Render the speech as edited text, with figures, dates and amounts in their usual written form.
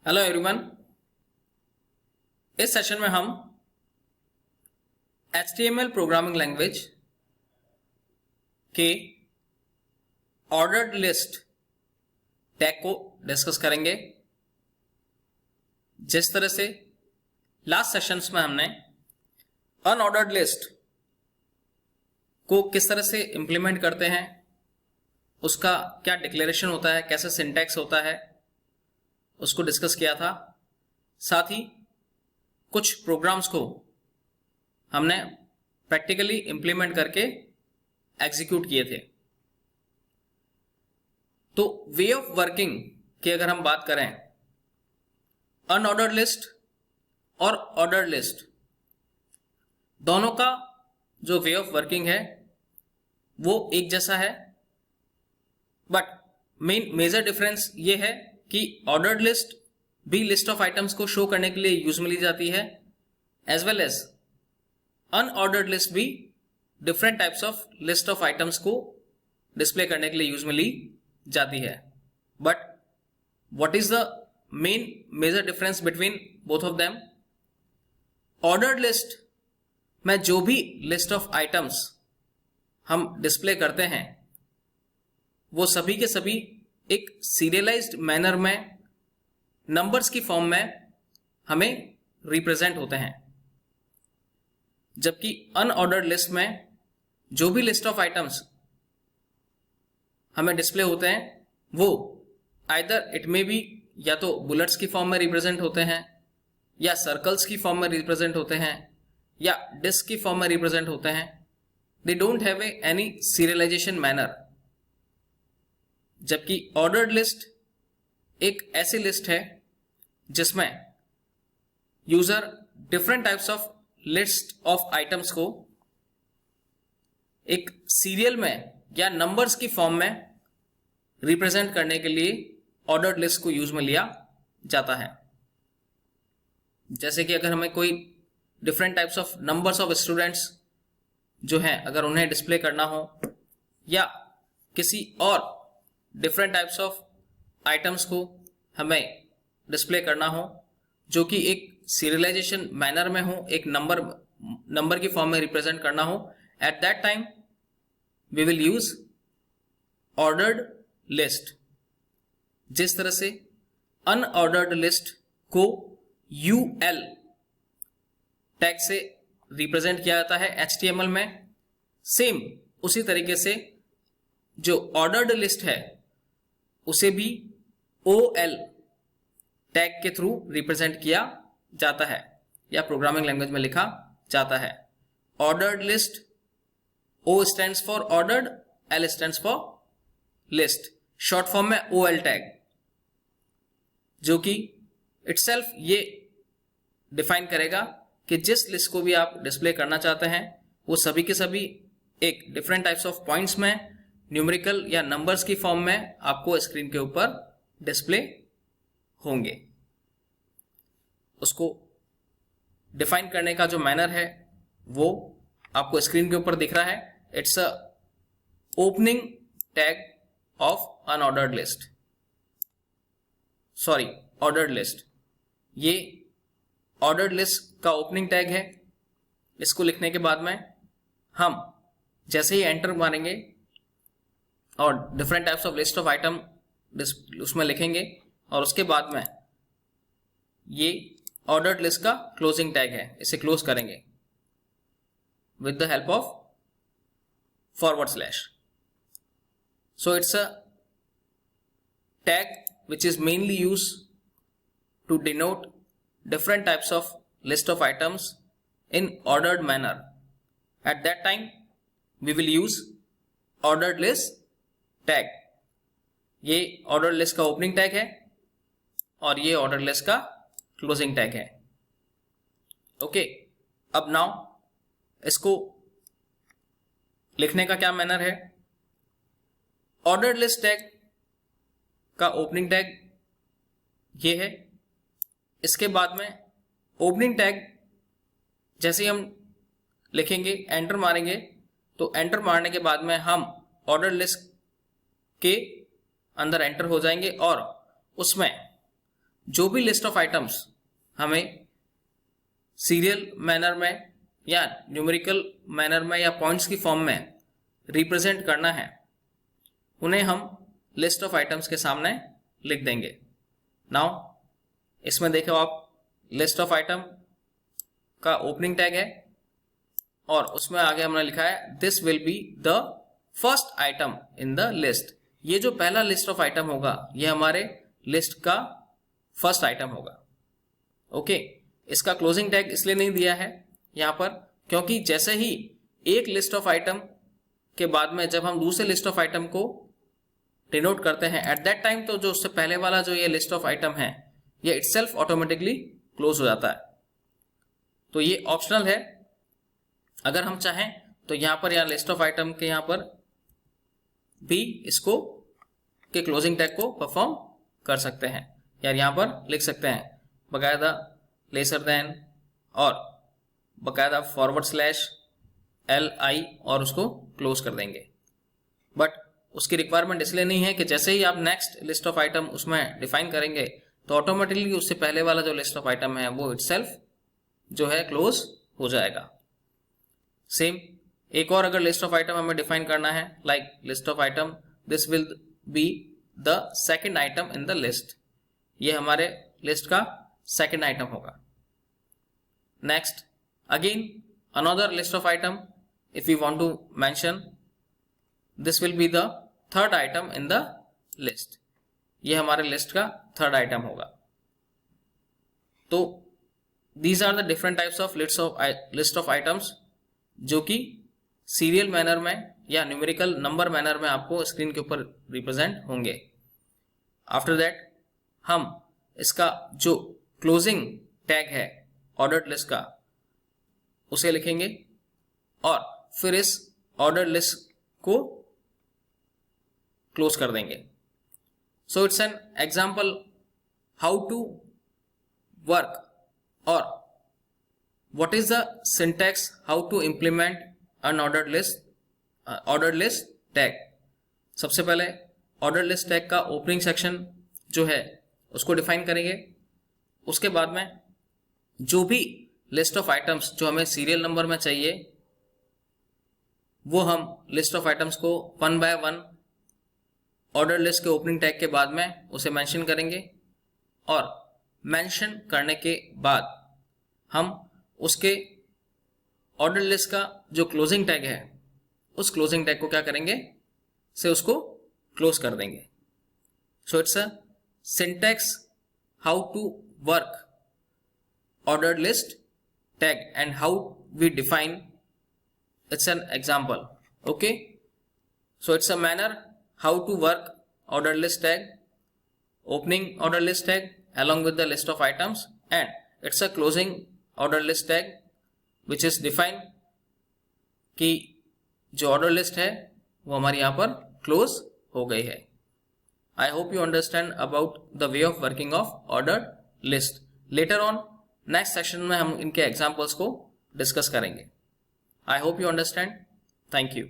Hello everyone. इस session में हम HTML प्रोग्रामिंग लैंग्वेज के ऑर्डर्ड लिस्ट टैग को डिस्कस करेंगे। जिस तरह से लास्ट सेशंस में हमने अनऑर्डर्ड लिस्ट को किस तरह से इंप्लीमेंट करते हैं, उसका क्या डिक्लेरेशन होता है, कैसे सिंटैक्स होता है, उसको डिस्कस किया था। साथ ही कुछ प्रोग्राम्स को हमने प्रैक्टिकली इंप्लीमेंट करके एग्जीक्यूट किए थे। तो वे ऑफ वर्किंग की अगर हम बात करें, अनऑर्डर्ड लिस्ट और ऑर्डर्ड लिस्ट दोनों का जो वे ऑफ वर्किंग है वो एक जैसा है, बट मेजर डिफरेंस ये है कि ऑर्डर्ड लिस्ट भी लिस्ट ऑफ आइटम्स को शो करने के लिए यूज में ली जाती है, as well as unordered list भी different types of list of items को डिस्प्ले करने के लिए यूज में ली जाती है। But what is the main major difference between both of them? Ordered list में जो भी लिस्ट ऑफ आइटम्स हम डिस्प्ले करते हैं वो सभी के सभी एक सीरियलाइज्ड मैनर में नंबर्स की फॉर्म में हमें रिप्रेजेंट होते हैं, जबकि अनऑर्डर्ड लिस्ट में जो भी लिस्ट ऑफ आइटम्स हमें डिस्प्ले होते हैं वो आइदर इट मे बी या तो बुलेट्स की फॉर्म में रिप्रेजेंट होते हैं, या सर्कल्स की फॉर्म में रिप्रेजेंट होते हैं, या डिस्क की फॉर्म में रिप्रेजेंट होते हैं। They don't have any serialisation manner. जबकि ऑर्डर्ड लिस्ट एक ऐसी लिस्ट है जिसमें user different types of list of items को एक सीरियल में या नंबर्स की फॉर्म में रिप्रेजेंट करने के लिए ऑर्डर्ड लिस्ट को यूज में लिया जाता है। जैसे कि अगर हमें कोई different types of numbers of students जो हैं अगर उन्हें डिस्प्ले करना हो, या किसी और डिफरेंट टाइप्स ऑफ आइटम्स को हमें डिस्प्ले करना हो जो कि एक सीरियलाइजेशन मैनर में हो, एक नंबर की फॉर्म में रिप्रेजेंट करना हो, at that time we will use ordered list. जिस तरह से अनऑर्डर्ड लिस्ट को UL टैग से रिप्रेजेंट किया जाता है HTML में, सेम उसी तरीके से जो ऑर्डर्ड लिस्ट है उसे भी OL टैग के थ्रू रिप्रेजेंट किया जाता है या प्रोग्रामिंग लैंग्वेज में लिखा जाता है। Ordered list, O stands for ordered, L stands for list, short form में OL टैग, जो कि इटसेल्फ ये डिफाइन करेगा कि जिस लिस्ट को भी आप डिस्प्ले करना चाहते हैं वो सभी के सभी एक डिफरेंट टाइप्स ऑफ पॉइंट्स में न्यूमेरिकल या नंबर्स की फॉर्म में आपको स्क्रीन के ऊपर डिस्प्ले होंगे। उसको डिफाइन करने का जो मैनर है वो आपको स्क्रीन के ऊपर दिख रहा है। It's a opening tag of unordered list, sorry ordered list. ये ऑर्डर्ड लिस्ट का ओपनिंग टैग है। इसको लिखने के बाद में हम जैसे ही एंटर मारेंगे और different types of list of item उसमें लिखेंगे, और उसके बाद में ये ऑर्डर्ड लिस्ट का क्लोजिंग टैग है, इसे क्लोज करेंगे with the help of forward slash. So it's a tag which is mainly used to denote different types of list of items in ordered manner. At that time we will use ordered list tag. ये ordered list का opening tag है और ये ordered list का closing tag है। Okay, अब now इसको लिखने का क्या मैनर है? ordered list tag का ओपनिंग टैग ये है। इसके बाद में ओपनिंग टैग जैसे ही हम लिखेंगे, एंटर मारेंगे, तो एंटर मारने के बाद में हम ऑर्डर लिस्ट के अंदर एंटर हो जाएंगे और उसमें जो भी लिस्ट ऑफ आइटम्स हमें सीरियल मैनर में या न्यूमेरिकल मैनर में या पॉइंट्स की फॉर्म में रिप्रेजेंट करना है, उन्हें हम लिस्ट ऑफ आइटम्स के सामने लिख देंगे। नाउ इसमें देखो आप, लिस्ट ऑफ आइटम का ओपनिंग टैग है और उसमें आगे हमने लिखा है this will be the first item in the list. ये जो पहला लिस्ट ऑफ आइटम होगा ये हमारे लिस्ट का फर्स्ट आइटम होगा। ओके, इसका क्लोजिंग टैग इसलिए नहीं दिया है यहां पर क्योंकि जैसे ही एक लिस्ट ऑफ आइटम के बाद में जब हम दूसरे लिस्ट ऑफ आइटम को डिनोट करते हैं एट दैट टाइम, तो जो उससे पहले वाला जो ये लिस्ट ऑफ आइटम है ये इटसेल्फ ऑटोमेटिकली क्लोज हो जाता है। तो ये ऑप्शनल है, अगर हम चाहें तो यहां पर या लिस्ट ऑफ आइटम के यहां पर भी इसको के क्लोजिंग टैग को परफॉर्म कर सकते हैं, यार यहां पर लिख सकते हैं बकायदा लेसर देन और बकायदा फॉरवर्ड स्लैश LI और उसको क्लोज कर देंगे। बट उसकी रिक्वायरमेंट इसलिए नहीं है कि जैसे ही आप नेक्स्ट लिस्ट ऑफ आइटम उसमें डिफाइन करेंगे तो ऑटोमेटिकली उससे पहले वाला जो लिस्ट ऑफ आइटम है वो इटसेल्फ जो है क्लोज हो जाएगा। सेम एक और अगर लिस्ट ऑफ आइटम हमें डिफाइन करना है, like list of item this will be the second item in the list, ये हमारे लिस्ट का सेकंड आइटम होगा। Next again another list of item if you want to mention this will be the third item in the list, ये हमारे list का third item होगा। तो these are the different types of list of items जो कि serial manner में या numerical number manner में आपको स्क्रीन के ऊपर रिप्रेजेंट होंगे। आफ्टर दैट हम इसका जो क्लोजिंग टैग है ऑर्डर्ड लिस्ट का उसे लिखेंगे और फिर इस ऑर्डर्ड लिस्ट को क्लोज कर देंगे। So it's an example how to work और what is the syntax how to implement an ordered list tag। सबसे पहले ordered list tag का ओपनिंग सेक्शन जो है उसको डिफाइन करेंगे, उसके बाद में जो भी लिस्ट ऑफ आइटम्स जो हमें सीरियल नंबर में चाहिए वो हम लिस्ट ऑफ आइटम्स को one by one order list के ओपनिंग टैग के बाद में उसे मेंशन करेंगे और मेंशन करने के बाद हम उसके ऑर्डर लिस्ट का जो क्लोजिंग टैग है उस क्लोजिंग टैग को क्या करेंगे से उसको क्लोज कर देंगे। So it's a syntax how to work ordered list tag and how we define, it's an example. Okay, so it's a manner how to work order list tag, opening order list tag along with the list of items and it's a closing order list tag which is defined कि जो order list है वो हमारी यहाँ पर close हो गई है। I hope you understand about the way of working of order list. Later on next session में हम इनके एग्जाम्पल्स को डिस्कस करेंगे। I hope you understand. Thank you.